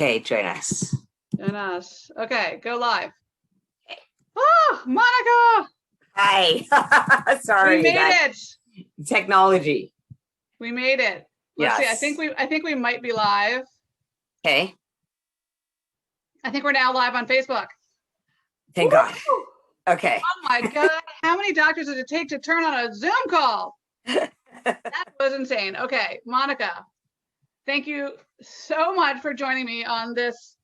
Okay, join us. Join us. Okay, go live. Oh, Monica! Hi. Sorry. We made it. Technology. We made it. Let's see. I think we might be live. Okay. I think we're now live on Facebook. Thank God. Okay. Oh my God. How many doctors does it take to turn on a Zoom call? That was insane. Okay, Monica, thank you so much for joining me on this.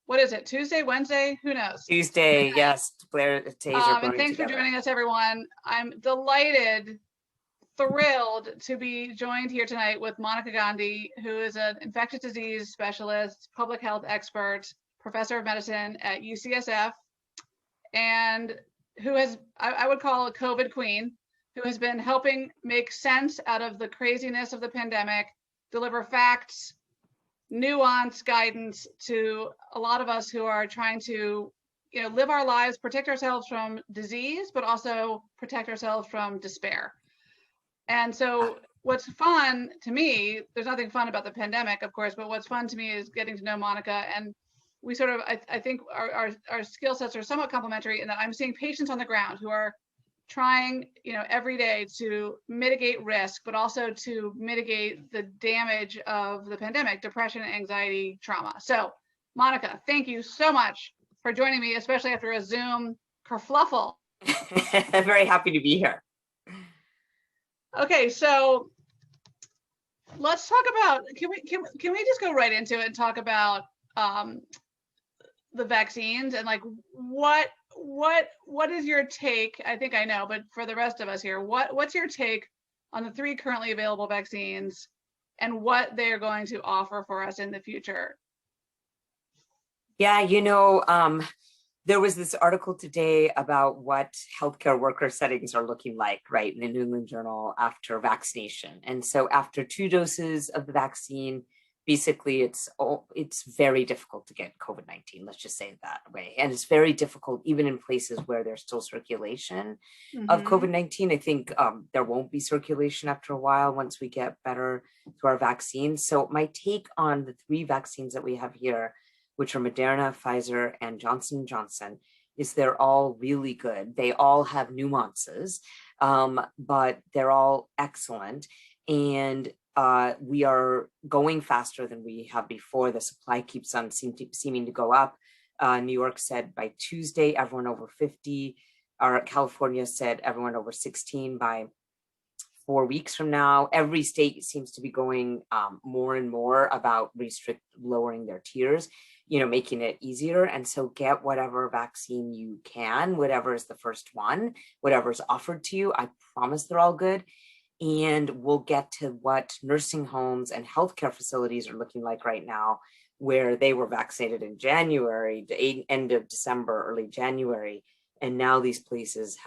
What is it? Tuesday, Wednesday? Who knows? Tuesday, yes. Blair, and thanks for joining us, everyone. I'm delighted, thrilled to be joined here tonight with Monica Gandhi, who is an infectious disease specialist, public health expert, professor of medicine at UCSF, and who has, I would call a COVID queen, who has been helping make sense out of the craziness of the pandemic, deliver facts, nuance, guidance to a lot of us who are trying to, live our lives, protect ourselves from disease, but also protect ourselves from despair. And so what's fun to me, there's nothing fun about the pandemic, of course, but what's fun to me is getting to know Monica. And we sort of, I think our skill sets are somewhat complementary in that I'm seeing patients on the ground who are trying, every day to mitigate risk, but also to mitigate the damage of the pandemic, depression, anxiety, trauma. So Monica, thank you so much for joining me, especially after a Zoom kerfluffle. I'm very happy to be here. Okay, so let's talk about, can we just go right into it and talk about the vaccines and like what is your take? I think I know, but for the rest of us here, what's your take on the 3 currently available vaccines and what they're going to offer for us in the future? Yeah, there was this article today about what healthcare worker settings are looking like, right, in the New England Journal after vaccination. And so after 2 doses of the vaccine, basically it's very difficult to get COVID-19, let's just say it that way. And it's very difficult even in places where there's still circulation of COVID-19. I think there won't be circulation after a while once we get better to our vaccines. So my take on the 3 vaccines that we have here, which are Moderna, Pfizer, and Johnson & Johnson, is they're all really good. They all have nuances, but they're all excellent. And we are going faster than we have before. The supply keeps on seeming to go up. New York said by Tuesday, everyone over 50, or California said everyone over 16 by 4 weeks from now. Every state seems to be going more and more about lowering their tiers, making it easier. And so get whatever vaccine you can, whatever is the first one, whatever is offered to you. I promise they're all good. And we'll get to what nursing homes and healthcare facilities are looking like right now, where they were vaccinated in January, the end of December, early January. And now these places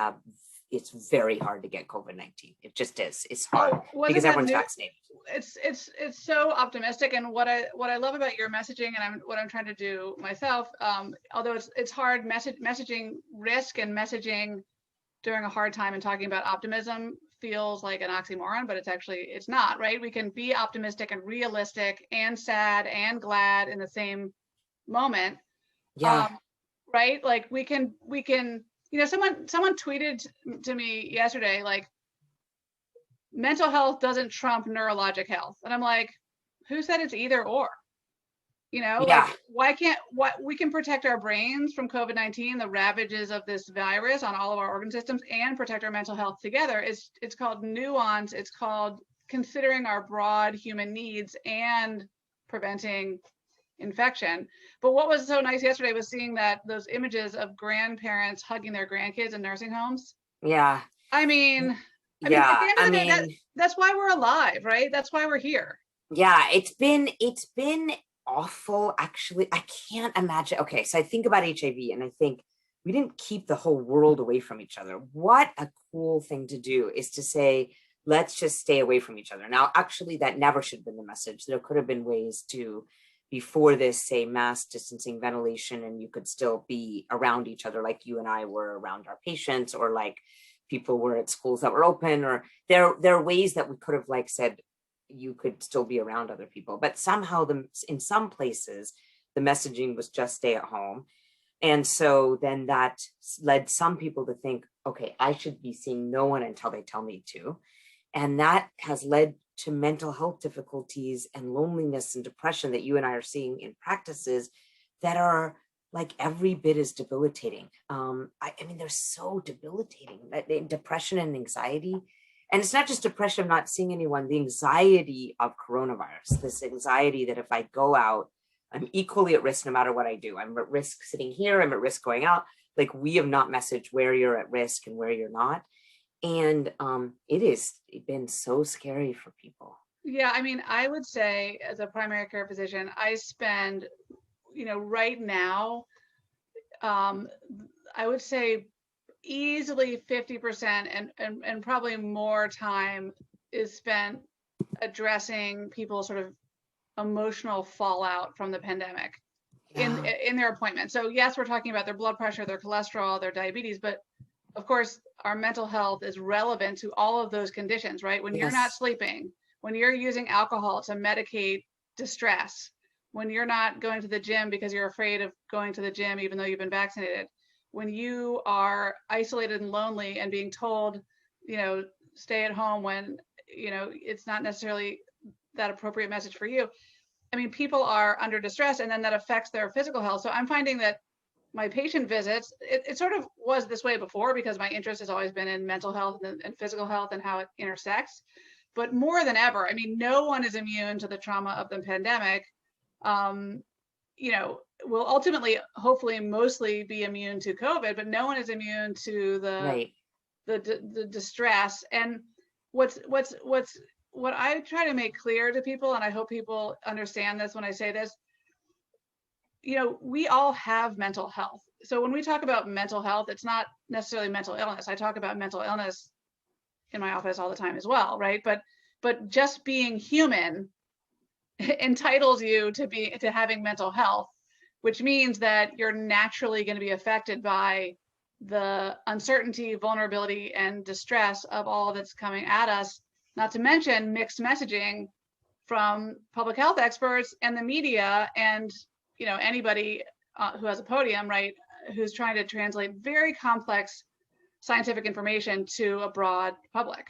it's very hard to get COVID-19. It just is. It's hard because everyone's vaccinated. It's so optimistic, and what I love about your messaging, and what I'm trying to do myself, although it's hard messaging risk and messaging during a hard time and talking about optimism feels like an oxymoron, but it's not, right? We can be optimistic and realistic and sad and glad in the same moment. Yeah. Right? Like we can, someone tweeted to me yesterday, like, mental health doesn't trump neurologic health. And I'm like, who said it's either or? Yeah. Like, we can protect our brains from COVID-19, the ravages of this virus on all of our organ systems, and protect our mental health together. It's called nuance. It's called considering our broad human needs and preventing infection. But what was so nice yesterday was seeing those images of grandparents hugging their grandkids in nursing homes. Yeah. I mean, at the end of the day, that's why we're alive, right? That's why we're here. Yeah, it's been awful, actually. I can't imagine. Okay, so I think about HIV and I think we didn't keep the whole world away from each other. What a cool thing to do is to say, let's just stay away from each other. Now, actually, that never should have been the message. There could have been ways to, before this, say mask distancing, ventilation, and you could still be around each other like you and I were around our patients, or like people were at schools that were open, or there are ways that we could have like said, you could still be around other people. But somehow in some places, the messaging was just stay at home. And so then that led some people to think, okay, I should be seeing no one until they tell me to. And that has led to mental health difficulties and loneliness and depression that you and I are seeing in practices that are like every bit as debilitating. I mean, they're so debilitating. Depression and anxiety. And it's not just depression of not seeing anyone, the anxiety of coronavirus, this anxiety that if I go out, I'm equally at risk no matter what I do. I'm at risk sitting here, I'm at risk going out. Like, we have not messaged where you're at risk and where you're not. And it has been so scary for people. Yeah, I mean, I would say as a primary care physician, I spend, right now, I would say easily 50% and probably more time is spent addressing people's sort of emotional fallout from the pandemic in their appointment. So yes, we're talking about their blood pressure, their cholesterol, their diabetes, but of course our mental health is relevant to all of those conditions, right? When you're not sleeping, when you're using alcohol to medicate distress, when you're not going to the gym because you're afraid of going to the gym even though you've been vaccinated, when you are isolated and lonely and being told, stay at home when, it's not necessarily that appropriate message for you. I mean, people are under distress, and then that affects their physical health. So I'm finding that my patient visits, it sort of was this way before because my interest has always been in mental health and physical health and how it intersects. But more than ever, I mean, no one is immune to the trauma of the pandemic. Will ultimately, hopefully, mostly be immune to COVID, but no one is immune to the distress. And what I try to make clear to people, and I hope people understand this when I say this, we all have mental health. So when we talk about mental health, it's not necessarily mental illness. I talk about mental illness in my office all the time as well, right? But just being human entitles you to having mental health, which means that you're naturally going to be affected by the uncertainty, vulnerability, and distress of all that's coming at us, not to mention mixed messaging from public health experts and the media and anybody who has a podium, right, who's trying to translate very complex scientific information to a broad public.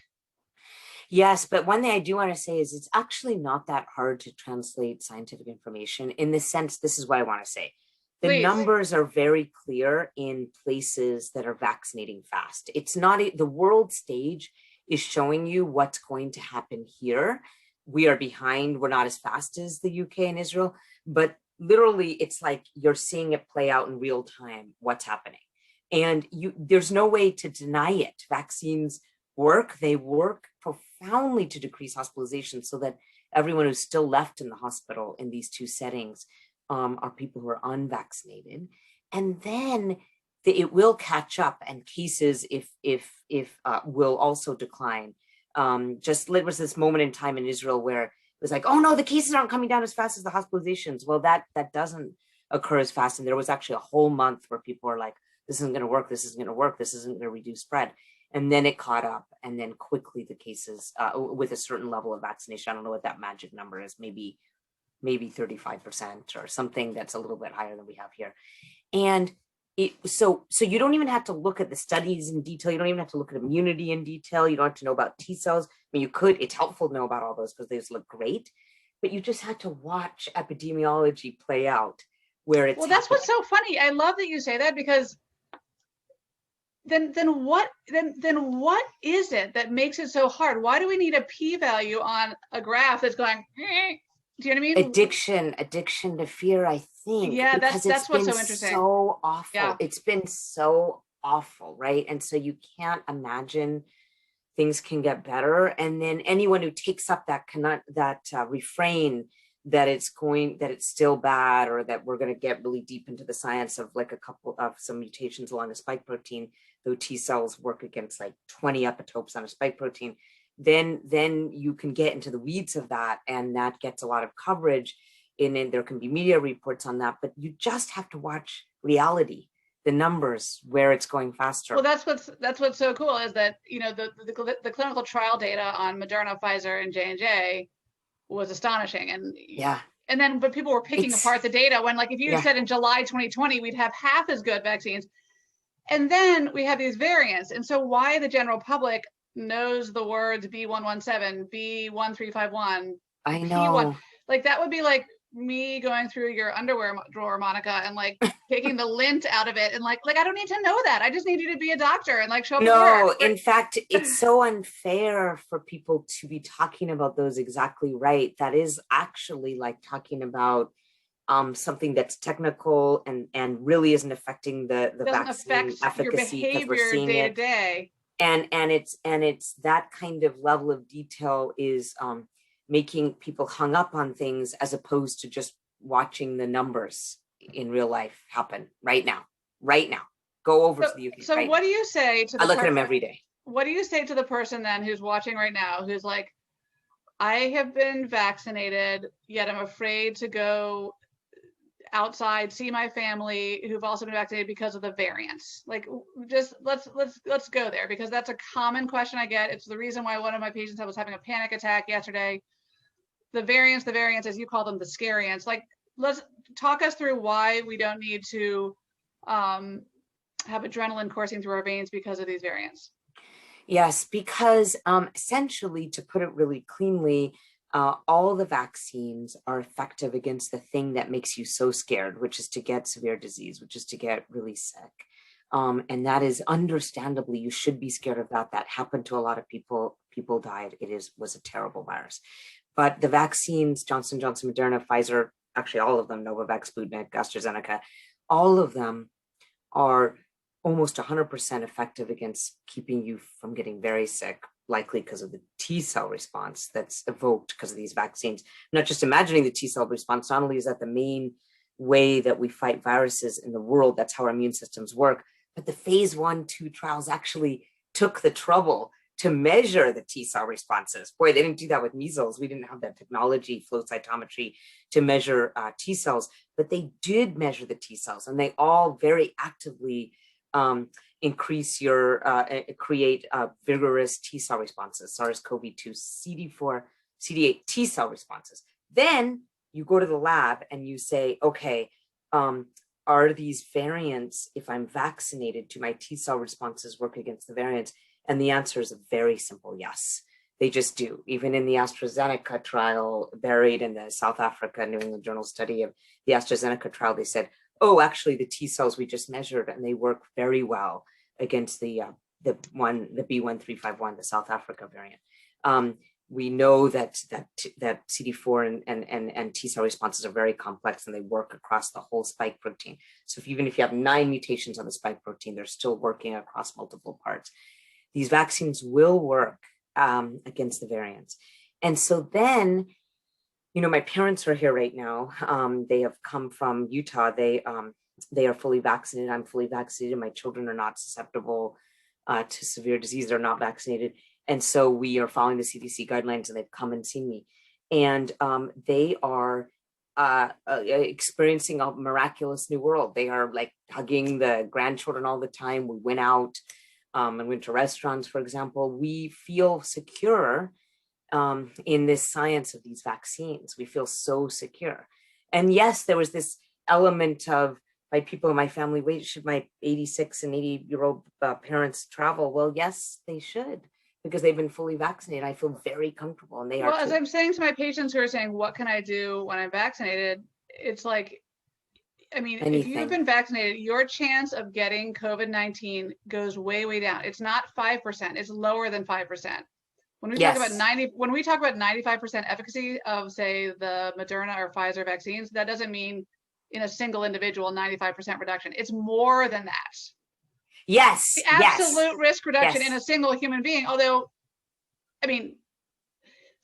Yes, but one thing I do want to say is it's actually not that hard to translate scientific information in the sense, this is what I want to say. The numbers are very clear in places that are vaccinating fast. It's not, the world stage is showing you what's going to happen here. We are behind, we're not as fast as the UK and Israel, but literally it's like you're seeing it play out in real time, what's happening. And there's no way to deny it. Vaccines work, they work profoundly to decrease hospitalization so that everyone who's still left in the hospital in these two settings are people who are unvaccinated. And then it will catch up, and cases will also decline. Just there was this moment in time in Israel where it was like, oh no, the cases aren't coming down as fast as the hospitalizations. Well, that doesn't occur as fast. And there was actually a whole month where people were like, this isn't going to work, this isn't going to work, this isn't going to reduce spread. And then it caught up, and then quickly the cases with a certain level of vaccination, I don't know what that magic number is, maybe 35% or something that's a little bit higher than we have here. And so you don't even have to look at the studies in detail. You don't even have to look at immunity in detail. You don't have to know about T cells. I mean, you could, it's helpful to know about all those because they just look great, but you just had to watch epidemiology play out where it's. Well, that's what's so funny. I love that you say that, because then what is it that makes it so hard? Why do we need a p-value on a graph that's going, do you know what I mean? Addiction to fear, I think. Yeah, that's what's so interesting. So awful. Yeah. It's been so awful, right? And so you can't imagine things can get better. And then anyone who takes up that refrain that it's still bad, or that we're going to get really deep into the science of like a couple of some mutations along the spike protein, though T cells work against like 20 epitopes on a spike protein, then you can get into the weeds of that, and that gets a lot of coverage. And there can be media reports on that, but you just have to watch reality, the numbers, where it's going faster. Well, that's what's so cool is that the clinical trial data on Moderna, Pfizer, and J&J was astonishing. And then, but people were picking apart the data when, like, if you had said in July 2020, we'd have half as good vaccines. And then we have these variants. And so why the general public knows the words B117, B1351, I know. P1, like that would be like me going through your underwear drawer, Monica, and like taking the lint out of it. And like, I don't need to know that. I just need you to be a doctor and like show up at work. No, in fact, it's so unfair for people to be talking about those exactly right. That is actually like talking about something that's technical and really isn't affecting the vaccine efficacy because we're seeing day it to day. And it's that kind of level of detail is making people hung up on things as opposed to just watching the numbers in real life happen right now. Go over to the UK. So what do you say to the I look at them every day. What do you say to the person then who's watching right now, who's like, I have been vaccinated, yet I'm afraid to go outside, see my family who've also been vaccinated because of the variants? Like, just let's go there, because that's a common question I get. It's the reason why one of my patients was having a panic attack yesterday. The variants, as you call them, the scariants. Like, let's talk us through why we don't need to have adrenaline coursing through our veins because of these variants. Yes, because essentially, to put it really cleanly, all the vaccines are effective against the thing that makes you so scared, which is to get severe disease, which is to get really sick. And that is understandably, you should be scared of that. That happened to a lot of people. People died. Was a terrible virus. But the vaccines, Johnson & Johnson, Moderna, Pfizer, actually all of them, Novavax, Sputnik, AstraZeneca, all of them are almost 100% effective against keeping you from getting very sick, likely because of the T cell response that's evoked because of these vaccines. I'm not just imagining the T cell response, not only is that the main way that we fight viruses in the world, that's how our immune systems work, but the phase 1-2 trials actually took the trouble to measure the T cell responses. Boy, they didn't do that with measles. We didn't have that technology, flow cytometry, to measure T cells, but they did measure the T cells, and they all very actively increase your, create vigorous T cell responses, SARS-CoV-2, CD4, CD8 T cell responses. Then you go to the lab and you say, okay, are these variants, if I'm vaccinated, do my T cell responses work against the variants? And the answer is a very simple yes. They just do. Even in the AstraZeneca trial, buried in the South Africa New England Journal study of the AstraZeneca trial, they said, oh, actually the T cells we just measured, and they work very well against the B1351, the South Africa variant. We know that CD4 and T cell responses are very complex, and they work across the whole spike protein. So even if you have 9 mutations on the spike protein, they're still working across multiple parts. These vaccines will work against the variants. And so then, you know, my parents are here right now. They have come from Utah. They are fully vaccinated. I'm fully vaccinated. My children are not susceptible to severe disease. They're not vaccinated. And so we are following the CDC guidelines, and they've come and seen me. And they are experiencing a miraculous new world. They are like hugging the grandchildren all the time. We went out and went to restaurants, for example. We feel secure in this science of these vaccines. We feel so secure. And yes, there was this element of, by people in my family, wait, should my 86 and 80-year-old parents travel? Well, yes, they should, because they've been fully vaccinated. I feel very comfortable, and they are. Well, as I'm saying to my patients who are saying, what can I do when I'm vaccinated? It's like, I mean, anything. If you've been vaccinated, your chance of getting COVID-19 goes way, way down. It's not 5%, it's lower than 5%. When we talk about 95% efficacy of, say, the Moderna or Pfizer vaccines, that doesn't mean in a single individual 95% reduction. It's more than that. Yes. The absolute risk reduction in a single human being. Although, I mean,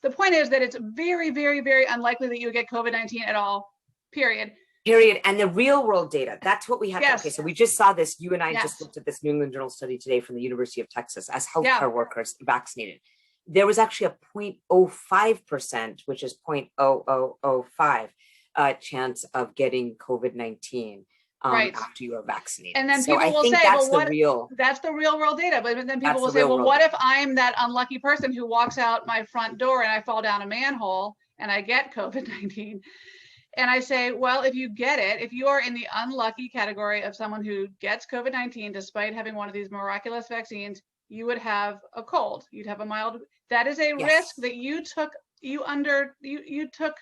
the point is that it's very, very, very unlikely that you would get COVID-19 at all, period. And the real world data, that's what we have. Okay, so we just saw this. You and I just looked at this New England Journal study today from the University of Texas as healthcare workers vaccinated. There was actually a 0.05%, which is 0.0005 chance of getting COVID-19 after you are vaccinated. And then people will say, that's that's the real world data. But then people will say, well, what if I'm that unlucky person who walks out my front door and I fall down a manhole and I get COVID-19. And I say, well, if you get it, if you are in the unlucky category of someone who gets COVID-19 despite having one of these miraculous vaccines, you would have a cold. You'd have a mild. That is a risk that you took. You took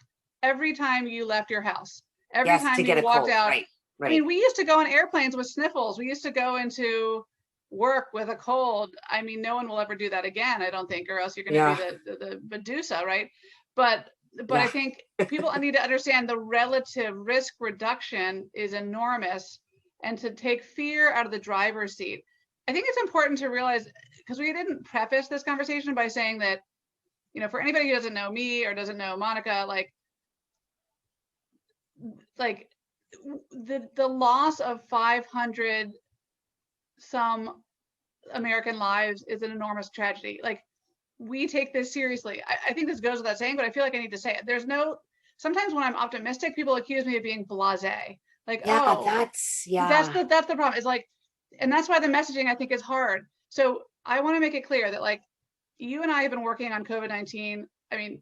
every time you left your house. Every time you walked out. Right. I mean, we used to go on airplanes with sniffles. We used to go into work with a cold. I mean, no one will ever do that again, I don't think, or else you're going to be the Medusa, right? But I think people need to understand the relative risk reduction is enormous, and to take fear out of the driver's seat. I think it's important to realize, because we didn't preface this conversation by saying that, you know, for anybody who doesn't know me or doesn't know Monica, like the loss of 500 some American lives is an enormous tragedy. Like, we take this seriously. I think this goes without saying, but I feel like I need to say it. Sometimes when I'm optimistic, people accuse me of being blasé. Like, that's the problem. It's like, and that's why the messaging, I think, is hard. So I want to make it clear that, like, you and I have been working on COVID-19. I mean,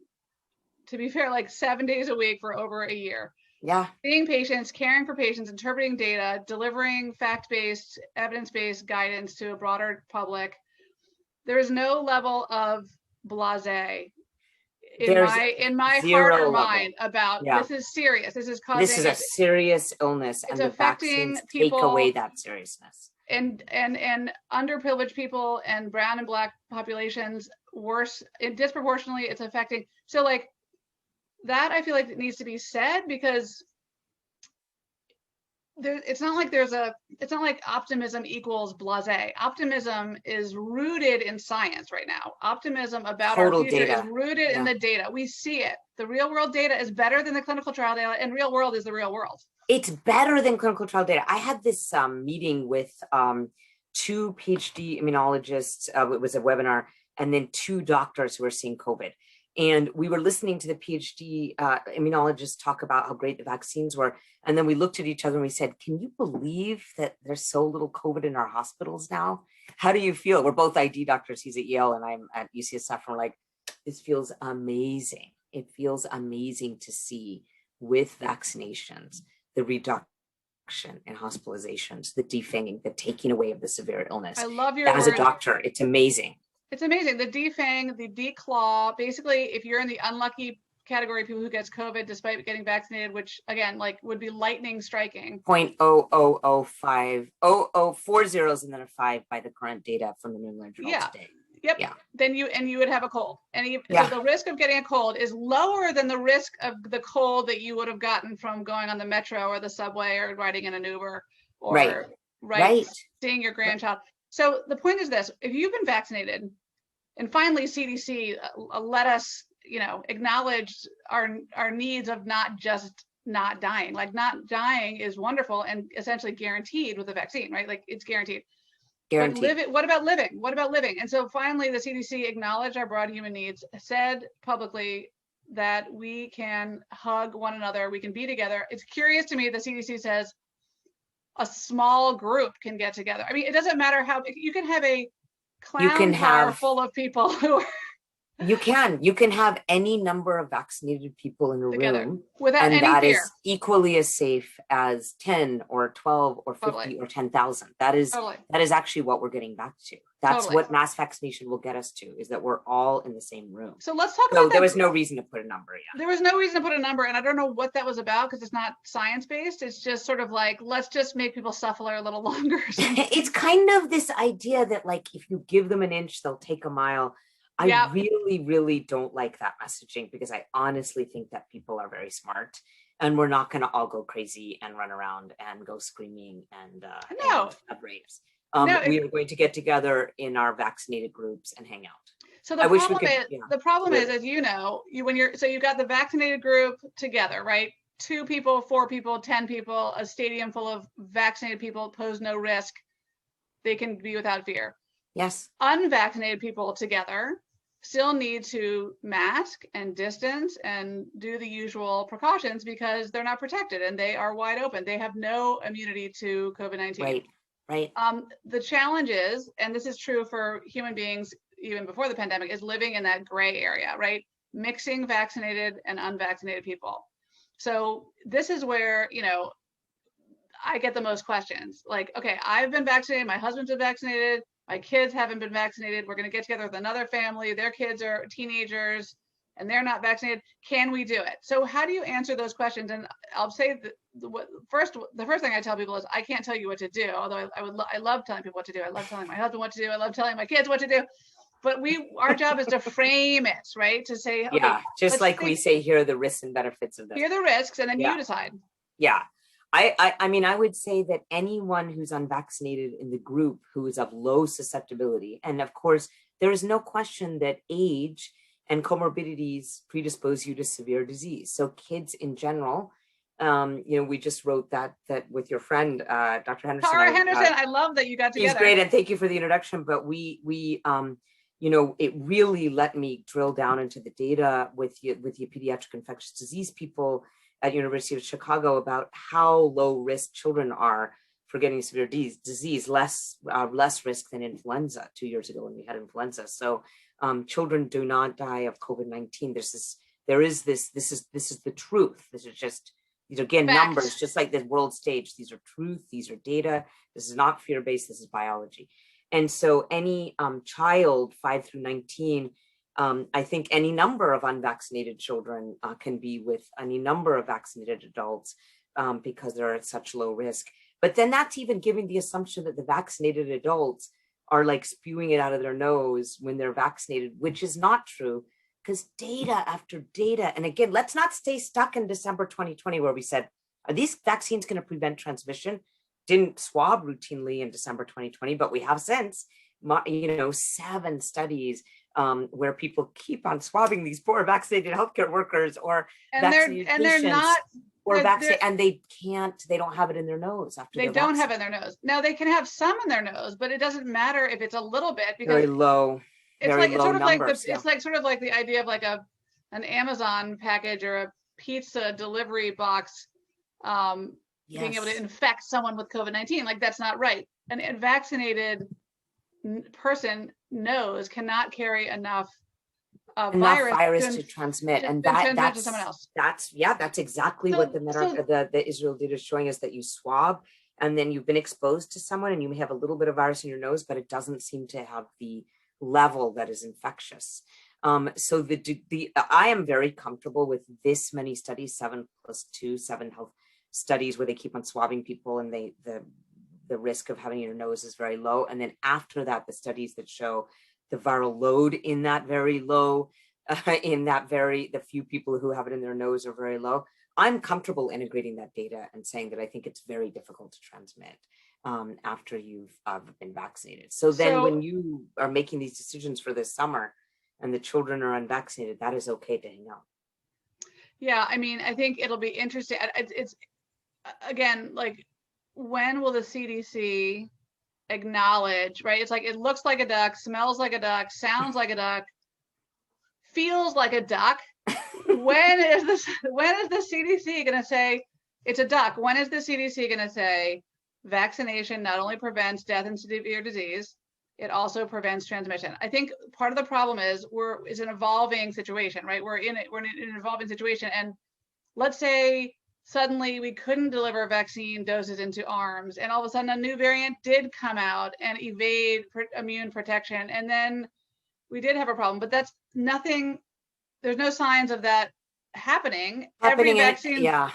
to be fair, like 7 days a week for over a year. Yeah. Seeing patients, caring for patients, interpreting data, delivering fact-based, evidence-based guidance to a broader public. There is no level of blasé in my heart or mind about this is serious. This is causing. This is a serious illness, and the vaccines take away that seriousness. And underprivileged people and brown and black populations worse, disproportionately, it's affecting. So, like, that I feel like it needs to be said, because it's not like optimism equals blasé. Optimism is rooted in science right now. Optimism about our future is rooted in the data. We see it. The real world data is better than the clinical trial data, and real world is the real world. It's better than clinical trial data. I had this meeting with 2 PhD immunologists. It was a webinar, and then 2 doctors who were seeing COVID. And we were listening to the PhD immunologists talk about how great the vaccines were. And then we looked at each other and we said, can you believe that there's so little COVID in our hospitals now? How do you feel? We're both ID doctors. He's at Yale and I'm at UCSF. And we're like, this feels amazing. It feels amazing to see with vaccinations, the reduction in hospitalizations, the defanging, the taking away of the severe illness. I love your As a doctor, it's amazing. It's amazing. The defang, the declaw, basically, if you're in the unlucky category of people who gets COVID despite getting vaccinated, which again, like, would be lightning striking. 0.0005, 4 zeros and then a 5 by the current data from the New England Journal today. Yep. Yeah. Then you would have a cold. And so the risk of getting a cold is lower than the risk of the cold that you would have gotten from going on the metro or the subway or riding in an Uber or seeing your grandchild. So the point is this: if you've been vaccinated, and finally CDC let us, acknowledge our needs of not just not dying. Like, not dying is wonderful and essentially guaranteed with the vaccine, right? Like, it's guaranteed. But what about living? What about living? And so finally the CDC acknowledged our broad human needs, said publicly that we can hug one another, we can be together. It's curious to me the CDC says a small group can get together. I mean, it doesn't matter how you can have a clown car full of people who are you can have any number of vaccinated people in a room without any that fear. Is equally as safe as 10 or 12 or 50 or 10,000. That is actually what we're getting back to. That's what mass vaccination will get us to, is that we're all in the same room. So let's talk about that. There was no reason to put a number. There was no reason to put a number, and I don't know what that was about, because it's not science-based. It's just sort of like, let's just make people suffer a little longer. It's kind of this idea that, like, if you give them an inch, they'll take a mile. I really, really don't like that messaging, because I honestly think that people are very smart, and we're not going to all go crazy and run around and go screaming and have raves. We are going to get together in our vaccinated groups and hang out. So the problem is, as you know, you've got the vaccinated group together, right? 2 people, 4 people, 10 people, a stadium full of vaccinated people pose no risk. They can be without fear. Yes. Unvaccinated people together still need to mask and distance and do the usual precautions, because they're not protected and they are wide open. They have no immunity to COVID-19. Right. The challenge is, and this is true for human beings even before the pandemic, is living in that gray area, right? mixing vaccinated and unvaccinated people. So this is where, I get the most questions. Like, okay, I've been vaccinated, my husband's been vaccinated, my kids haven't been vaccinated. We're going to get together with another family. Their kids are teenagers and they're not vaccinated. Can we do it? So how do you answer those questions? And I'll say the first thing I tell people is I can't tell you what to do. Although I love telling people what to do. I love telling my husband what to do. I love telling my kids what to do. But our job is to frame it, right? To say, okay, yeah, just like we say, here are the risks and benefits of this. Here are the risks, and then you decide. Yeah. I mean, I would say that anyone who's unvaccinated in the group who is of low susceptibility, and of course, there is no question that age and comorbidities predispose you to severe disease. So kids in general, we just wrote that with your friend, Dr. Henderson. Tara Henderson, I love that you got together. She's great, and thank you for the introduction. But we it really let me drill down into the data with your pediatric infectious disease people at University of Chicago about how low risk children are for getting severe disease, less risk than influenza 2 years ago when we had influenza. So children do not die of COVID-19. This is the truth. This is just, these are again numbers, just like the world stage. These are truth, these are data. This is not fear-based, this is biology. And so any child 5 through 19, I think any number of unvaccinated children can be with any number of vaccinated adults because they're at such low risk. But then that's even giving the assumption that the vaccinated adults are like spewing it out of their nose when they're vaccinated, which is not true, because data after data, and again, let's not stay stuck in December 2020 where we said, are these vaccines going to prevent transmission? Didn't swab routinely in December 2020, but we have since, 7 studies where people keep on swabbing these poor vaccinated healthcare workers or vaccinated patients, and they don't have it in their nose after they don't have it in their nose. Now they can have some in their nose, but it doesn't matter if it's a little bit, because very low. It's sort of like the idea of like an Amazon package or a pizza delivery box being able to infect someone with COVID-19. Like, that's not right. A vaccinated person cannot carry enough virus to transmit, and that's to someone else. That's exactly what the Israel data is showing us, that you swab and then you've been exposed to someone and you may have a little bit of virus in your nose, but it doesn't seem to have the level that is infectious. So I am very comfortable with this many studies, 7 health studies where they keep on swabbing people and the risk of having your nose is very low. And then after that, the studies that show the viral load in that very low, the few people who have it in their nose are very low. I'm comfortable integrating that data and saying that I think it's very difficult to transmit after you've been vaccinated. So when you are making these decisions for this summer and the children are unvaccinated, that is okay to hang out. Yeah, I mean, I think it'll be interesting. It's again, like, when will the CDC acknowledge, right? It's like, it looks like a duck, smells like a duck, sounds like a duck, feels like a duck. When is the CDC going to say it's a duck? When is the CDC going to say vaccination not only prevents death and severe disease, it also prevents transmission? I think part of the problem is it's an evolving situation, right? We're in an evolving situation, and let's say suddenly we couldn't deliver vaccine doses into arms, and all of a sudden a new variant did come out and evade immune protection, and then we did have a problem. But that's nothing. There's no signs of that happening. Every vaccine, yeah.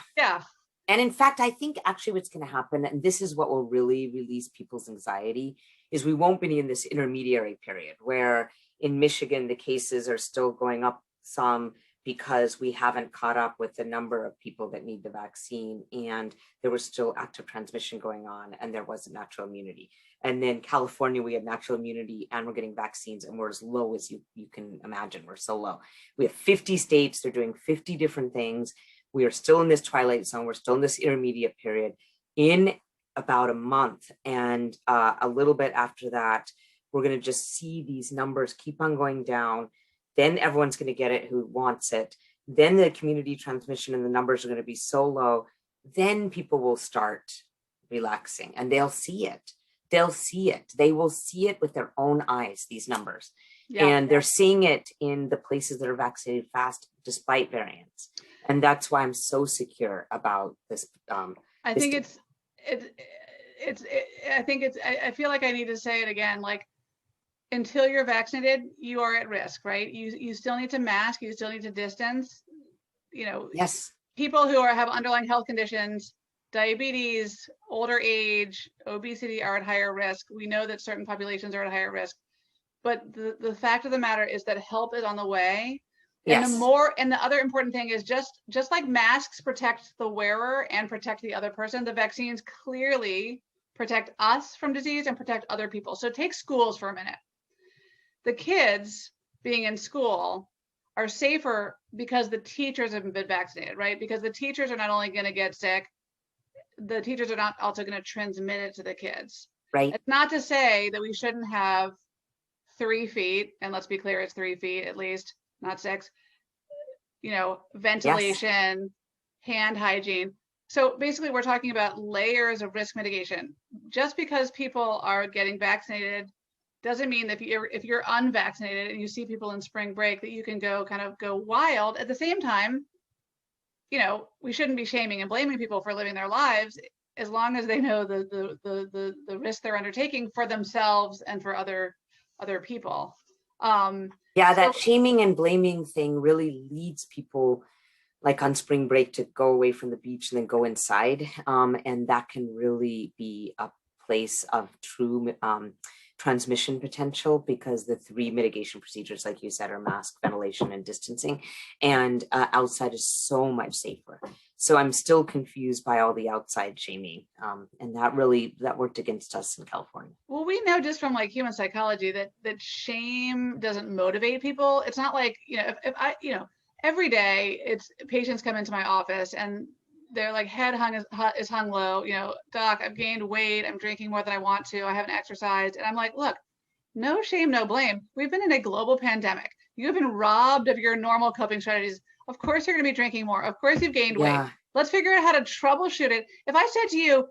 And in fact, I think actually what's going to happen, and this is what will really release people's anxiety, is we won't be in this intermediary period where in Michigan, the cases are still going up some because we haven't caught up with the number of people that need the vaccine, and there was still active transmission going on, and there wasn't natural immunity. And then California, we had natural immunity and we're getting vaccines, and we're as low as you can imagine. We're so low. We have 50 states, they're doing 50 different things. We are still in this twilight zone. We're still in this intermediate period. In about a month and a little bit after that, we're going to just see these numbers keep on going down. Then everyone's going to get it who wants it. Then the community transmission and the numbers are going to be so low. Then people will start relaxing and they'll see it. They'll see it. They will see it with their own eyes, these numbers. And they're seeing it in the places that are vaccinated fast, despite variants. And that's why I'm so secure about this. I think I feel like I need to say it again, like, until you're vaccinated, you are at risk, right? You still need to mask, you still need to distance, Yes. People who have underlying health conditions, diabetes, older age, obesity are at higher risk. We know that certain populations are at higher risk. But the fact of the matter is that help is on the way. And the other important thing is just like masks protect the wearer and protect the other person, the vaccines clearly protect us from disease and protect other people. So take schools for a minute. The kids being in school are safer because the teachers have been vaccinated, right? Because the teachers are not only going to get sick, the teachers are not also going to transmit it to the kids. Right. It's not to say that we shouldn't have 3 feet, and let's be clear, it's 3 feet at least, not 6, ventilation, hand hygiene. So basically we're talking about layers of risk mitigation. Just because people are getting vaccinated doesn't mean that if you're unvaccinated and you see people in spring break that you can go wild. At the same time, we shouldn't be shaming and blaming people for living their lives as long as they know the risk they're undertaking for themselves and for other people. That shaming and blaming thing really leads people, like on spring break, to go away from the beach and then go inside. And that can really be a place of true transmission potential, because the 3 mitigation procedures, like you said, are mask, ventilation, and distancing. And outside is so much safer. So I'm still confused by all the outside shaming. And that worked against us in California. Well, we know just from like human psychology that shame doesn't motivate people. It's not like, if I, every day it's patients come into my office and they're like, head is hung low, doc, I've gained weight, I'm drinking more than I want to, I haven't exercised. And I'm like, look, no shame, no blame. We've been in a global pandemic. You've been robbed of your normal coping strategies. Of course you're going to be drinking more. Of course you've gained weight. Let's figure out how to troubleshoot it. If I said to you,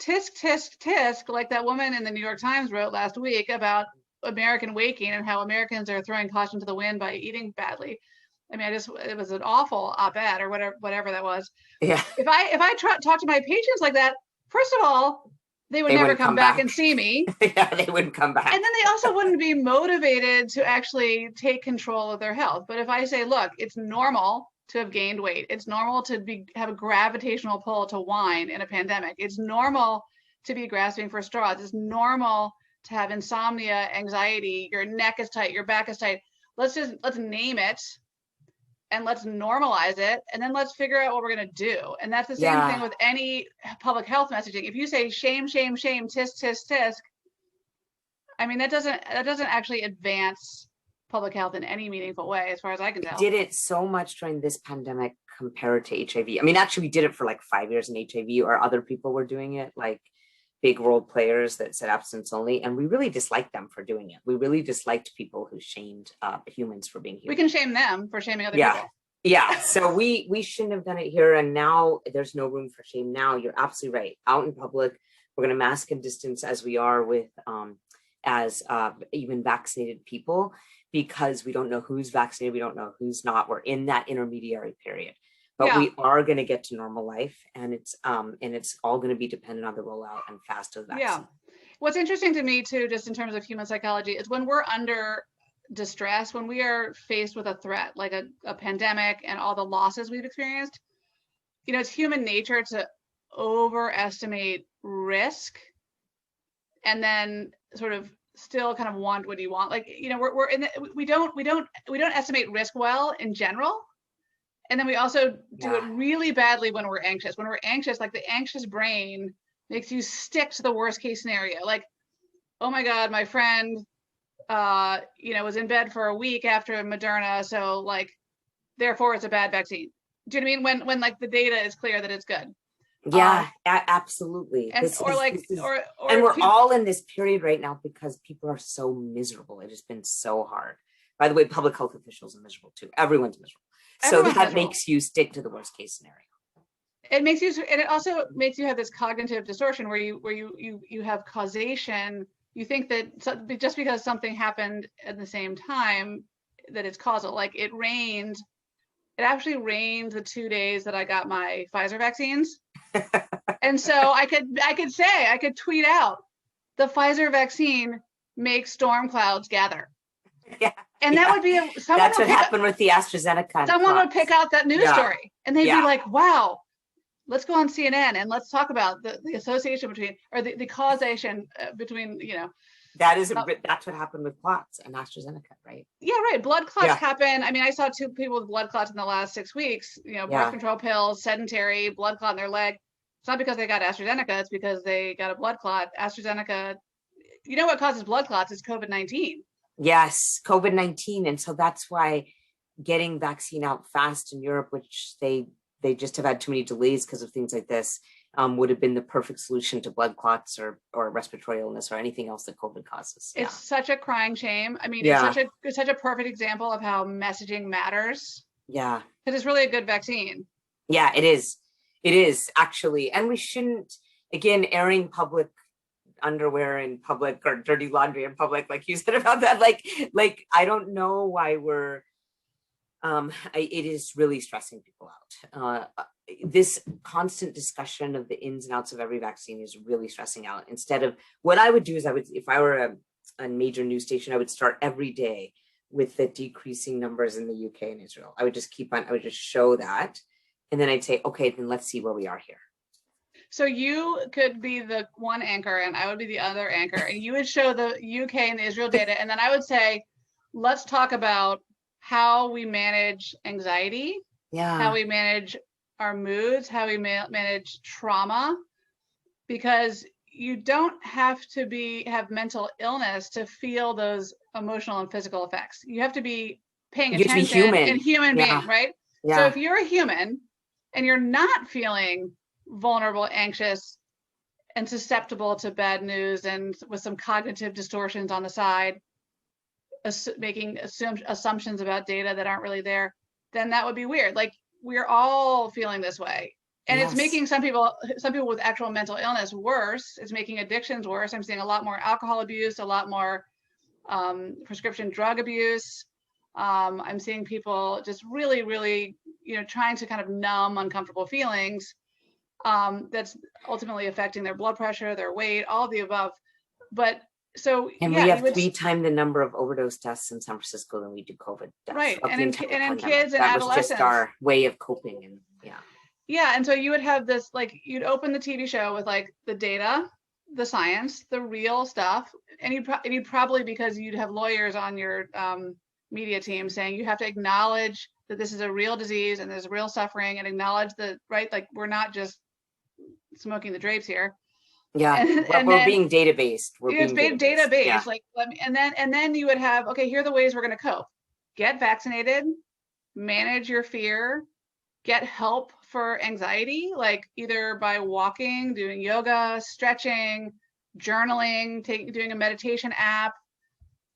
tisk, tisk, tisk, like that woman in the New York Times wrote last week about American weight gain and how Americans are throwing caution to the wind by eating badly. I mean, it was an awful op-ed or whatever that was. Yeah. If I talk to my patients like that, first of all, they would never come back and see me. Yeah, they wouldn't come back. And then they also wouldn't be motivated to actually take control of their health. But if I say, look, it's normal to have gained weight. It's normal to have a gravitational pull to wine in a pandemic. It's normal to be grasping for straws. It's normal to have insomnia, anxiety, your neck is tight, your back is tight. Let's name it. And let's normalize it, and then let's figure out what we're going to do. And that's the same thing with any public health messaging. If you say shame, shame, shame, tisk, tisk, tisk, I mean, that doesn't actually advance public health in any meaningful way, as far as I can tell. We did it so much during this pandemic compared to HIV. I mean, actually, we did it for like 5 years in HIV, or other people were doing it, like big role players that said abstinence only, and we really disliked them for doing it. We really disliked people who shamed humans for being human. We can shame them for shaming other people. Yeah, so we shouldn't have done it here, and now there's no room for shame. Now you're absolutely right. Out in public, we're going to mask and distance as we are with even vaccinated people, because we don't know who's vaccinated, we don't know who's not. We're in that intermediary period. But we are going to get to normal life, and it's all going to be dependent on the rollout and fast of the vaccine. Yeah. What's interesting to me too, just in terms of human psychology, is when we're under distress, when we are faced with a threat like a pandemic and all the losses we've experienced, it's human nature to overestimate risk, and then sort of still kind of want what you want. Like, we're in we don't estimate risk well in general. And then we also do it really badly when we're anxious. When we're anxious, like the anxious brain makes you stick to the worst case scenario. Like, oh my God, my friend, was in bed for a week after Moderna. So like, therefore it's a bad vaccine. Do you know what I mean? When like the data is clear that it's good. Yeah, absolutely. And we're all in this period right now because people are so miserable. It has been so hard. By the way, public health officials are miserable too. Everyone's miserable. So that makes you stick to the worst case scenario. It also makes you have this cognitive distortion where you have causation you think that just because something happened at the same time that it's causal. Like it actually rained the 2 days that I got my Pfizer vaccines. And so I could tweet out, the Pfizer vaccine makes storm clouds gather. Yeah. And that would be that's what happened with the AstraZeneca. Someone would pick out that news story and they'd be like, wow, let's go on CNN and let's talk about the association between, or the causation between, that's what happened with clots and AstraZeneca, right? Yeah, right. Blood clots happen. I mean, I saw 2 people with blood clots in the last 6 weeks, birth control pills, sedentary, blood clot in their leg. It's not because they got AstraZeneca, it's because they got a blood clot. AstraZeneca, what causes blood clots is COVID-19. Yes, COVID-19. And so that's why getting vaccine out fast in Europe, which they just have had too many delays because of things like this, would have been the perfect solution to blood clots or respiratory illness or anything else that COVID causes. It's such a crying shame. I mean, it's such a perfect example of how messaging matters. Yeah. Because it's really a good vaccine. Yeah, it is. It is actually. And we shouldn't, again, airing public underwear in public or dirty laundry in public, like you said about that. Like I don't know why we're, it is really stressing people out. This constant discussion of the ins and outs of every vaccine is really stressing out. Instead of, what I would do is if I were a major news station, I would start every day with the decreasing numbers in the UK and Israel. I would just show that. And then I'd say, okay, then let's see where we are here. So you could be the one anchor and I would be the other anchor, and you would show the UK and the Israel data. And then I would say, let's talk about how we manage anxiety, how we manage our moods, how we manage trauma, because you don't have to have mental illness to feel those emotional and physical effects. You have to be paying attention and human being, right? Yeah. So if you're a human and you're not feeling vulnerable, anxious, and susceptible to bad news and with some cognitive distortions on the side, making assumptions about data that aren't really there, then that would be weird. Like, we're all feeling this way. And it's making some people with actual mental illness worse. It's making addictions worse. I'm seeing a lot more alcohol abuse, a lot more prescription drug abuse. I'm seeing people just really, really, trying to kind of numb uncomfortable feelings. That's ultimately affecting their blood pressure, their weight, all of the above. But so, and we have 3 times the number of overdose deaths in San Francisco than we do COVID deaths. Right, and in kids and adolescents. That was just our way of coping, and and so you would have this, like, you'd open the TV show with like the data, the science, the real stuff, and you'd probably, because you'd have lawyers on your media team saying you have to acknowledge that this is a real disease and there's real suffering, and acknowledge that, right, like, we're not just smoking the drapes here. Yeah, and we're being data-based. It's data-based. Like, and then you would have, okay, here are the ways we're going to cope. Get vaccinated, manage your fear, get help for anxiety, like either by walking, doing yoga, stretching, journaling, doing a meditation app,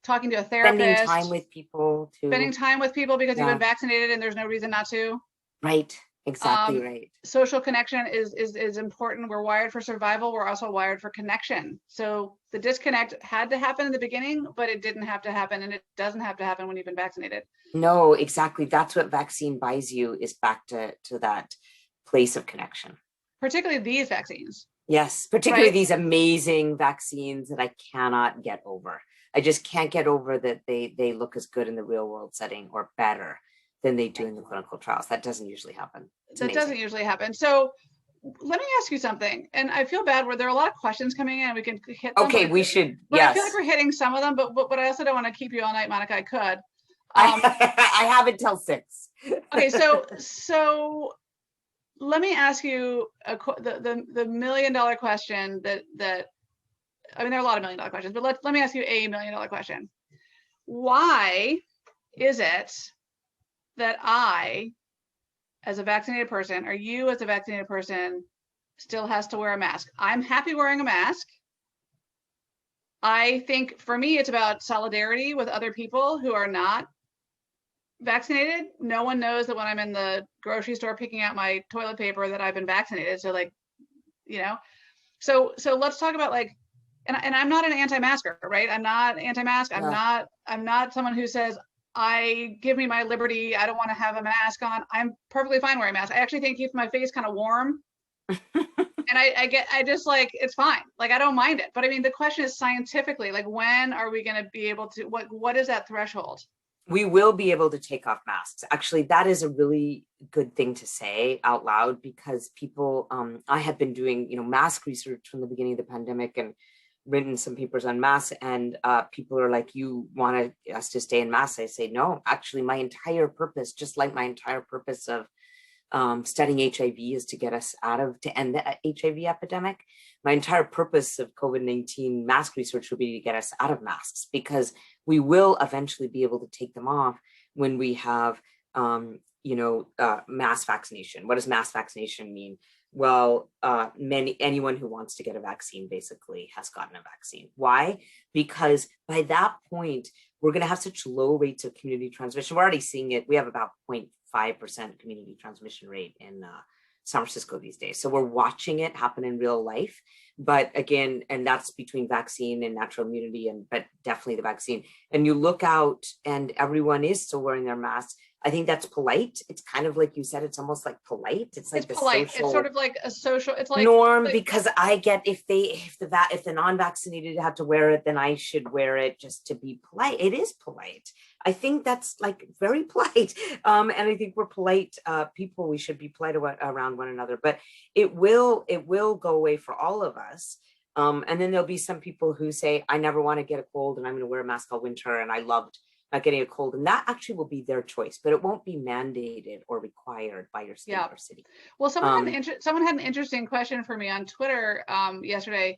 talking to a therapist. Spending time with people too. Spending time with people because you've been vaccinated and there's no reason not to. Right. Exactly right. Social connection is important. We're wired for survival. We're also wired for connection. So the disconnect had to happen in the beginning, but it didn't have to happen, and it doesn't have to happen when you've been vaccinated. No, exactly. That's what vaccine buys you, is back to that place of connection. Particularly these vaccines. Yes, particularly these amazing vaccines that I cannot get over. I just can't get over that they look as good in the real world setting or better than they do in the clinical trials. That doesn't usually happen. That doesn't usually happen. So let me ask you something. And I feel bad where there are a lot of questions coming in. We can hit them. Okay, we should. But I feel like we're hitting some of them, but I also don't want to keep you all night, Monica. I could. I have until 6. Okay, so let me ask you the $1 million question that I mean, there are a lot of $1 million questions, but let me ask you a $1 million question. Why is it that I, as a vaccinated person, or you as a vaccinated person, still has to wear a mask? I'm happy wearing a mask. I think for me, it's about solidarity with other people who are not vaccinated. No one knows that when I'm in the grocery store picking out my toilet paper that I've been vaccinated. So, like, so let's talk about, like, and I'm not an anti-masker, right? I'm not anti-mask. Yeah. I'm not someone who says, give me my liberty. I don't want to have a mask on. I'm perfectly fine wearing a mask. I actually think it keeps my face kind of warm. And I just like, it's fine. Like, I don't mind it. But I mean, the question is scientifically, like, when are we going to be able to, what is that threshold? We will be able to take off masks. Actually, that is a really good thing to say out loud, because people, I have been doing, mask research from the beginning of the pandemic and written some papers on masks, and people are like, you want us to stay in masks? I say, no, actually, my entire purpose, just like my entire purpose of studying HIV is to end the HIV epidemic. My entire purpose of COVID-19 mask research would be to get us out of masks, because we will eventually be able to take them off when we have, mass vaccination. What does mass vaccination mean? Well, anyone who wants to get a vaccine basically has gotten a vaccine. Why? Because by that point, we're going to have such low rates of community transmission. We're already seeing it. We have about 0.5% community transmission rate in San Francisco these days. So we're watching it happen in real life. But again, and that's between vaccine and natural immunity, but definitely the vaccine. And you look out and everyone is still wearing their masks. I think that's polite. It's kind of like you said, it's almost like polite. It's like it's polite. It's sort of like a social, it's like norm, because I get if the non-vaccinated have to wear it, then I should wear it just to be polite. It is polite. I think that's like very polite. And I think we're polite people. We should be polite around one another, but it will go away for all of us. And then there'll be some people who say, I never want to get a cold and I'm going to wear a mask all winter. And I loved not getting a cold, and that actually will be their choice, but it won't be mandated or required by your state or city. Well, someone had an interesting question for me on Twitter yesterday.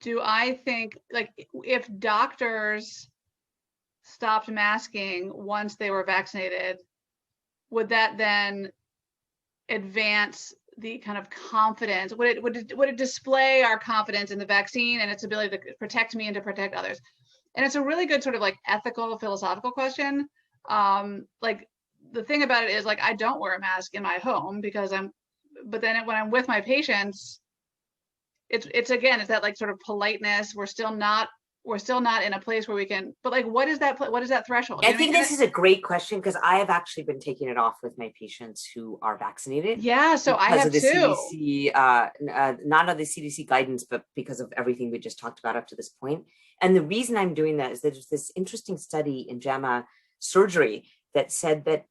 Do I think, like, if doctors stopped masking once they were vaccinated, would that then advance the kind of confidence? Would it display our confidence in the vaccine and its ability to protect me and to protect others? And it's a really good sort of like ethical, philosophical question. Like, the thing about it is, like, I don't wear a mask in my home because but then when I'm with my patients, it's again, it's that like sort of politeness. We're still not in a place where we can, but like, what is that threshold? I think this is a great question, because I have actually been taking it off with my patients who are vaccinated. Yeah, so I have the too. CDC, not of the CDC guidance, but because of everything we just talked about up to this point. And the reason I'm doing that is that there's this interesting study in JAMA Surgery that said that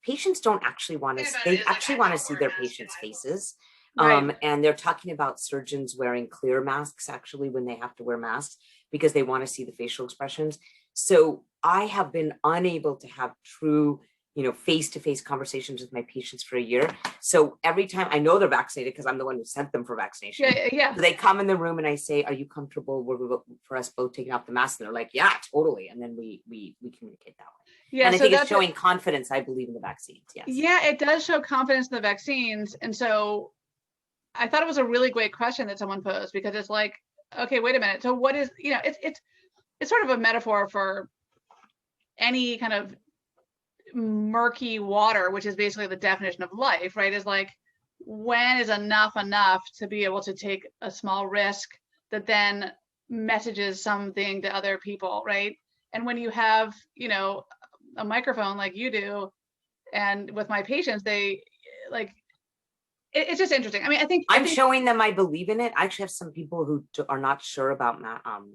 patients don't actually want to, they actually want to see their patients' faces. Right. And they're talking about surgeons wearing clear masks actually when they have to wear masks, because they want to see the facial expressions. So I have been unable to have true, face-to-face conversations with my patients for a year. So every time, I know they're vaccinated because I'm the one who sent them for vaccination. Yeah. So they come in the room and I say, are you comfortable for us both taking off the mask? And they're like, yeah, totally. And then we communicate that way. Yeah, and I think it's showing confidence, I believe, in the vaccines. Yes. Yeah, it does show confidence in the vaccines. And so I thought it was a really great question that someone posed, because it's like, okay, wait a minute. So what is, it's sort of a metaphor for any kind of murky water, which is basically the definition of life, right? Is like, when is enough to be able to take a small risk that then messages something to other people, right? And when you have, a microphone like you do, and with my patients, they like, it's just interesting. I mean, I think showing them I believe in it. I actually have some people who are not sure about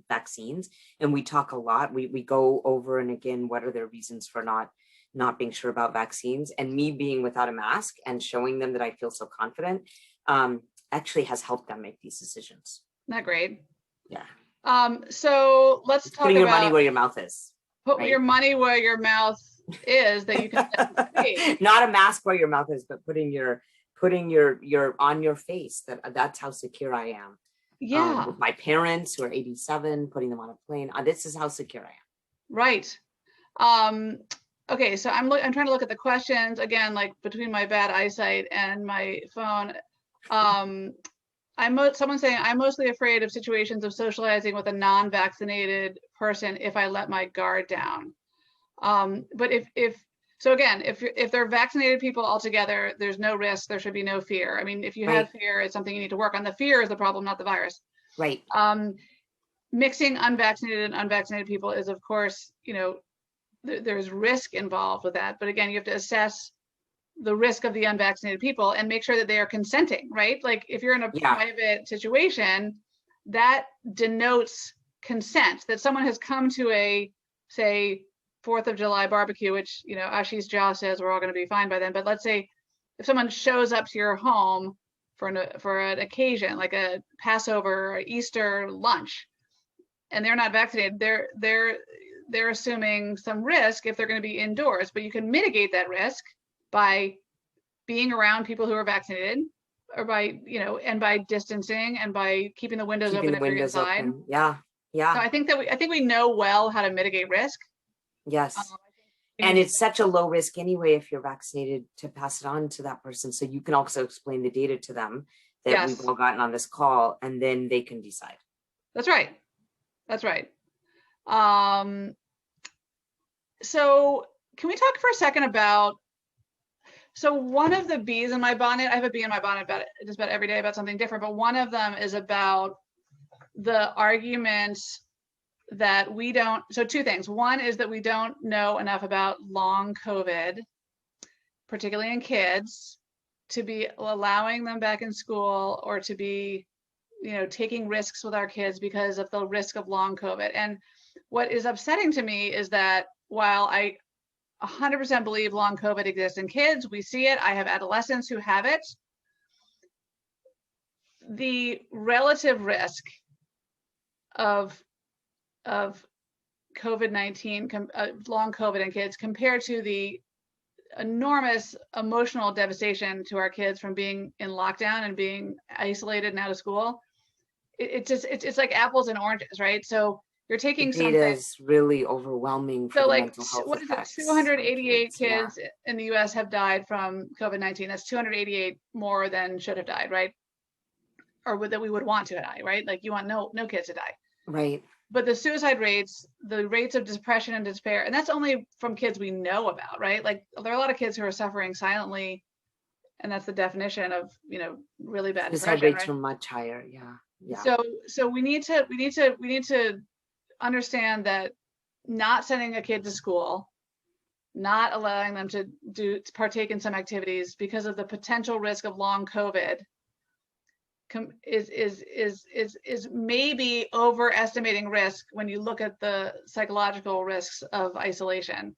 vaccines, and we talk a lot. We go over and again, what are their reasons for not being sure about vaccines, and me being without a mask and showing them that I feel so confident actually has helped them make these decisions. Not great. Yeah. So let's talk putting about your money where your mouth is. Put your money where your mouth is, that you can not a mask where your mouth is, but putting your on your face. That's how secure I am. Yeah. With my parents who are 87, putting them on a plane. This is how secure I am. Right. Okay, so I'm trying to look at the questions again, like between my bad eyesight and my phone. Someone saying, I'm mostly afraid of situations of socializing with a non-vaccinated person if I let my guard down. But if they're vaccinated people altogether, there's no risk. There should be no fear. I mean, if you have fear, it's something you need to work on. The fear is the problem, not the virus. Right. Mixing unvaccinated and unvaccinated people is, of course, there's risk involved with that. But again, you have to assess the risk of the unvaccinated people and make sure that they are consenting, right? Like if you're in a private situation, that denotes consent, that someone has come to a, say, 4th of July barbecue, which, Ashish Jha says we're all going to be fine by then. But let's say if someone shows up to your home for an occasion, like a Passover or Easter lunch, and they're not vaccinated, they're assuming some risk if they're going to be indoors. But you can mitigate that risk by being around people who are vaccinated, or by and by distancing and by keeping the windows open if you're inside. Open. Yeah. So I think we know well how to mitigate risk. Yes. And it's such a low risk anyway if you're vaccinated to pass it on to that person. So you can also explain the data to them that we've all gotten on this call, and then they can decide. That's right. That's right. So can we talk for a second about, so one of the bees in my bonnet, I have a bee in my bonnet about just about every day about something different, but one of them is about the arguments that we don't, so two things. One is that we don't know enough about long COVID, particularly in kids, to be allowing them back in school or to be, taking risks with our kids because of the risk of long COVID. And what is upsetting to me is that while I 100% believe long COVID exists in kids, we see it, I have adolescents who have it, the relative risk of COVID-19, long COVID in kids, compared to the enormous emotional devastation to our kids from being in lockdown and being isolated and out of school, it's like apples and oranges, right? So you're taking the data is really overwhelming for so the like mental health what is it, effects 288 kids in the US have died from COVID-19. That's 288 more than should have died, right? Or that we would want to die, right? Like you want no kids to die, right? But the suicide rates, the rates of depression and despair, and that's only from kids we know about, right? Like there are a lot of kids who are suffering silently, and that's the definition of really bad suicide depression, rates right? are much higher. Yeah. So we need to understand that not sending a kid to school, not allowing them to partake in some activities because of the potential risk of long COVID is maybe overestimating risk when you look at the psychological risks of isolation.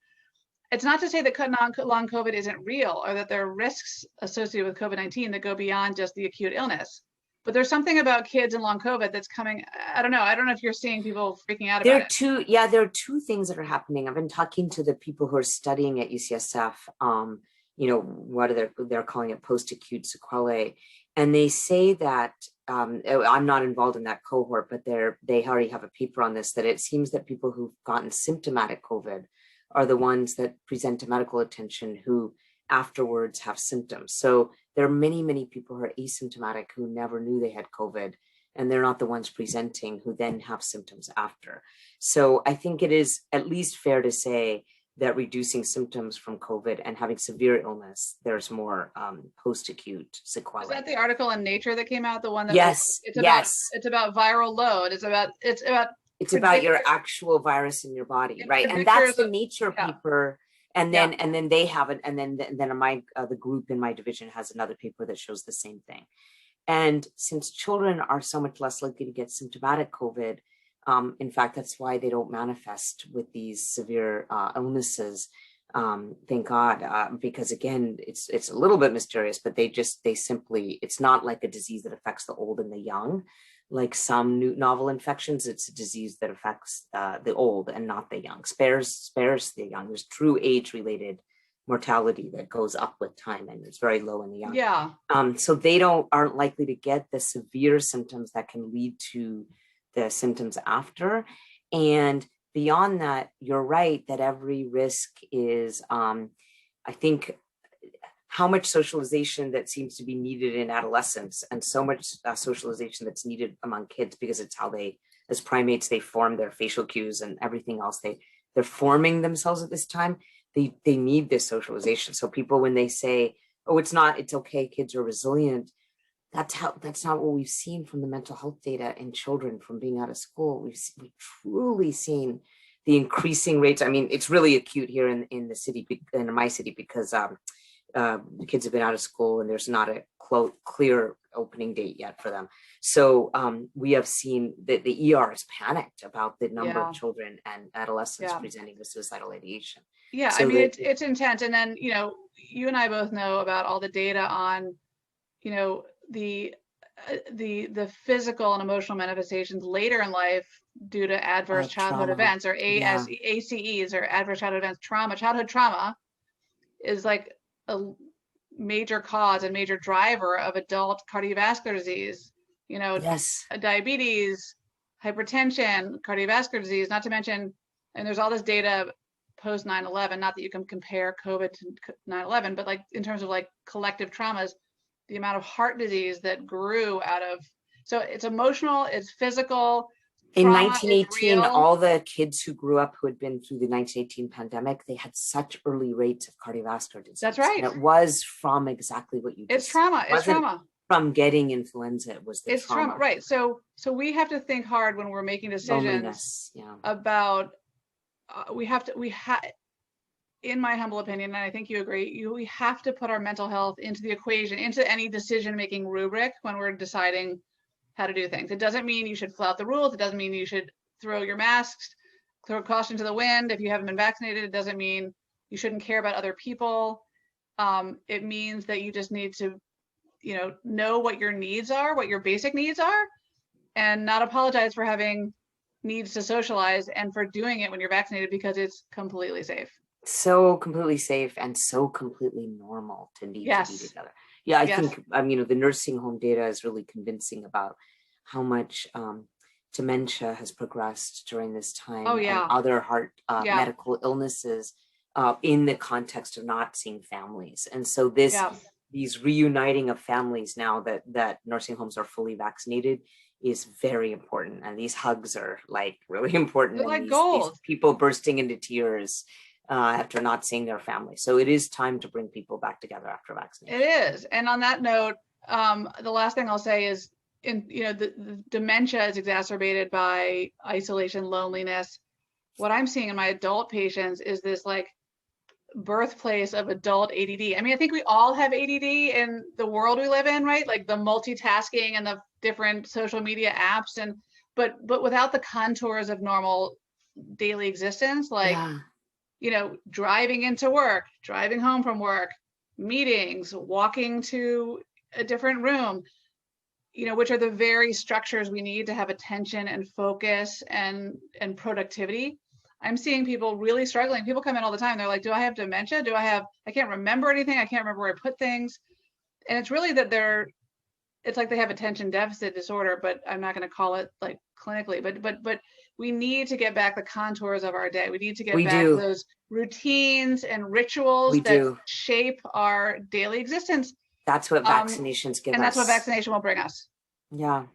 It's not to say that long COVID isn't real or that there are risks associated with COVID-19 that go beyond just the acute illness. But there's something about kids and long COVID that's coming. I don't know if you're seeing people freaking out about it. There are two things that are happening. I've been talking to the people who are studying at UCSF, what are they're calling it post-acute sequelae. And they say that, I'm not involved in that cohort, but they already have a paper on this, that it seems that people who've gotten symptomatic COVID are the ones that present to medical attention who afterwards have symptoms. So there are many, many people who are asymptomatic who never knew they had COVID, and they're not the ones presenting who then have symptoms after. So I think it is at least fair to say that reducing symptoms from COVID and having severe illness, there's more post-acute sequelae. Is that the article in Nature that came out? The one that it's about viral load. It's about your actual virus in your body, right? And that's the Nature paper. And then they have it, and then the group in my division has another paper that shows the same thing. And since children are so much less likely to get symptomatic COVID, in fact, that's why they don't manifest with these severe illnesses. Thank God, because again, it's a little bit mysterious, but it's not like a disease that affects the old and the young. Like some new novel infections, it's a disease that affects the old and not the young, spares the young. There's true age-related mortality that goes up with time, and it's very low in the young. Yeah. So they aren't likely to get the severe symptoms that can lead to the symptoms after. And beyond that, you're right that every risk is, I think, how much socialization that seems to be needed in adolescence, and so much socialization that's needed among kids, because it's how they, as primates, they form their facial cues and everything else. They're forming themselves at this time. They need this socialization. So people, when they say, oh, it's okay, kids are resilient, that's not what we've seen from the mental health data in children from being out of school. We've truly seen the increasing rates. I mean, it's really acute here in the city, in my city, because the kids have been out of school and there's not a clear opening date yet for them. So we have seen that the ER is panicked about the number of children and adolescents presenting with suicidal ideation. Yeah, so I mean, it's intense. And then, you know, you and I both know about all the data on, you know, the physical and emotional manifestations later in life due to adverse childhood events, or ACEs, or adverse childhood events. Childhood trauma is like a major cause and major driver of adult cardiovascular disease, you know, diabetes, hypertension, cardiovascular disease, not to mention, and there's all this data post 9/11, not that you can compare COVID to 9/11, but like in terms of like collective traumas, the amount of heart disease that grew out of, so it's emotional, it's physical. In 1918, all the kids who grew up who had been through the 1918 pandemic, they had such early rates of cardiovascular disease. That's right. And it was from exactly what you just said. It's trauma. From getting influenza, it was the trauma. Right. So we have to think hard when we're making decisions about, in my humble opinion, and I think you agree, we have to put our mental health into the equation, into any decision-making rubric when we're deciding how to do things. It doesn't mean you should flout the rules. It doesn't mean you should throw your masks, throw caution to the wind if you haven't been vaccinated. It doesn't mean you shouldn't care about other people. It means that you just need to, you know what your needs are, what your basic needs are, and not apologize for having needs to socialize and for doing it when you're vaccinated, because it's completely safe. So completely safe and so completely normal to need to be together. Yeah, I think, the nursing home data is really convincing about how much dementia has progressed during this time, and other heart medical illnesses in the context of not seeing families. And so these reuniting of families now that nursing homes are fully vaccinated is very important. And these hugs are like really important. They're like gold. These people bursting into tears after not seeing their family. So it is time to bring people back together after vaccination. It is. And on that note, the last thing I'll say is, the dementia is exacerbated by isolation, loneliness. What I'm seeing in my adult patients is this like birthplace of adult ADD. I mean, I think we all have ADD in the world we live in, right? Like the multitasking and the different social media apps, but without the contours of normal daily existence, like driving into work, driving home from work, meetings, walking to a different room, which are the very structures we need to have attention and focus and productivity. I'm seeing people really struggling. People come in all the time. They're like, do I have dementia? I can't remember anything. I can't remember where I put things. And it's really that it's like they have attention deficit disorder, but I'm not going to call it like clinically, but we need to get back the contours of our day. We need to get back those routines and rituals that shape our daily existence. That's what vaccinations give us. And that's what vaccination will bring us. Yeah.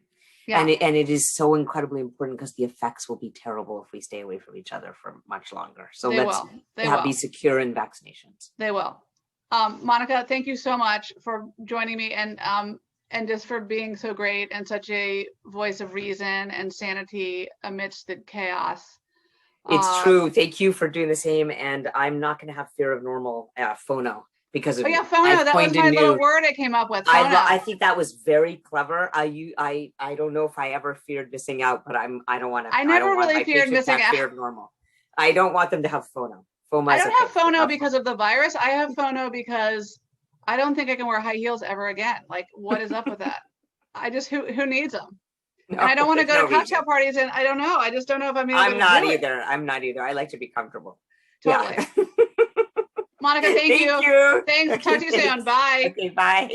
And it is so incredibly important, because the effects will be terrible if we stay away from each other for much longer. So let's be secure in vaccinations. They will. Monica, thank you so much for joining me, and just for being so great and such a voice of reason and sanity amidst the chaos. It's true. Thank you for doing the same. And I'm not going to have fear of normal phono. Because of phono. That was my little word I came up with. I think that was very clever. I don't know if I ever feared missing out, but I don't want to. I never really feared missing out. Fear of normal. I don't want them to have phono. I don't have phono because of the virus. I have phono because I don't think I can wear high heels ever again. Like, what is up with that? Who needs them? No, and I don't want to go to cocktail parties, and I don't know. I just don't know if I'm. I'm not either. I'm not either. I like to be comfortable. Totally. Yeah. Monica, thank you. Thanks. Talk to you soon. Bye. Okay, bye.